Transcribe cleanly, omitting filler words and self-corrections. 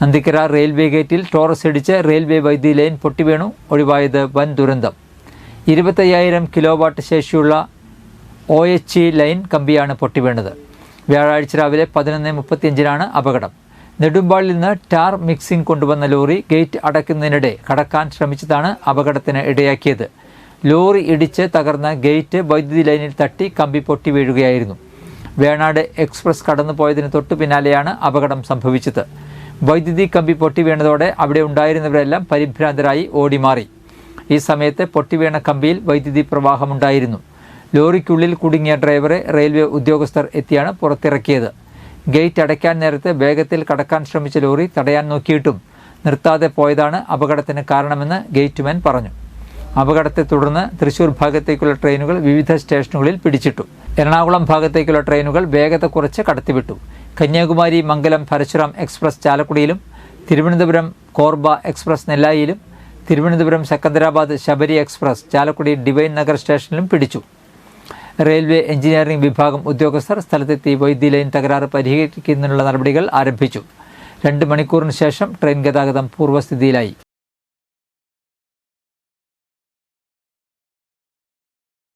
അന്തിക്കര railway ഗേറ്റിൽ Taurus ഇടിച്ച് railway വൈദ്യുതി ലൈൻ പൊട്ടിവീണു. ഒഴിവായത് വൻ ദുരന്തം. 25,000 കിലോവാട്ട് ശേഷിയുള്ള OHE ലൈൻ കമ്പിയാണ് പൊട്ടിവീണത്. വ്യാഴാഴ്ച രാവിലെ 11:35 അപകടം. നെടുമ്പാളിൽ നിന്ന് ടാർ മിക്സിംഗ് കൊണ്ടുവന്ന ലോറി ഗേറ്റ് അടയ്ക്കുന്നതിനിടെ കടക്കാൻ ശ്രമിച്ചതാണ് അപകടത്തിന് ഇടയാക്കിയത്. ലോറി ഇടിച്ച് തകർന്ന ഗേറ്റ് വൈദ്യുതി ലൈനിൽ തട്ടി കമ്പി പൊട്ടി വീഴുകയായിരുന്നു. വേണാട് എക്സ്പ്രസ് കടന്നുപോയതിന് തൊട്ടു പിന്നാലെയാണ് അപകടം സംഭവിച്ചത്. വൈദ്യുതി കമ്പി പൊട്ടി വീണതോടെ അവിടെ ഉണ്ടായിരുന്നവരെല്ലാം പരിഭ്രാന്തരായി ഓടിമാറി. ഈ സമയത്ത് പൊട്ടിവീണ കമ്പിയിൽ വൈദ്യുതി പ്രവാഹമുണ്ടായിരുന്നു. ലോറിക്കുള്ളിൽ കുടുങ്ങിയ ഡ്രൈവറെ റെയിൽവേ ഉദ്യോഗസ്ഥർ എത്തിയാണ് പുറത്തിറക്കിയത്. ഗേറ്റ് അടയ്ക്കാൻ നേരത്ത് വേഗത്തിൽ കടക്കാൻ ശ്രമിച്ച ലോറി തടയാൻ നോക്കിയിട്ടും നിർത്താതെ പോയതാണ് അപകടത്തിന് കാരണമെന്ന് ഗേറ്റ്മാൻ പറഞ്ഞു. അപകടത്തെ തുടർന്ന് തൃശൂർ ഭാഗത്തേക്കുള്ള ട്രെയിനുകൾ വിവിധ സ്റ്റേഷനുകളിൽ പിടിച്ചിട്ടു. എറണാകുളം ഭാഗത്തേക്കുള്ള ട്രെയിനുകൾ വേഗത കുറച്ച് കടത്തിവിട്ടു. കന്യാകുമാരി മംഗലം പരശുറാം എക്സ്പ്രസ് ചാലക്കുടിയിലും, തിരുവനന്തപുരം കോർബ എക്സ്പ്രസ് നെല്ലായിലും, തിരുവനന്തപുരം സെക്കന്ദരാബാദ് ശബരി എക്സ്പ്രസ് ചാലക്കുടി ഡിവൈൻ നഗർ സ്റ്റേഷനിലും പിടിച്ചു. റെയിൽവേ എഞ്ചിനീയറിംഗ് വിഭാഗം ഉദ്യോഗസ്ഥർ സ്ഥലത്തെത്തി വൈദ്യുതി ലൈൻ തകരാറ് പരിഹരിക്കുന്നതിനുള്ള നടപടികൾ ആരംഭിച്ചു. 2 മണിക്കൂറിന് ശേഷം ട്രെയിൻ ഗതാഗതം പൂർവ്വസ്ഥിതിയിലായി.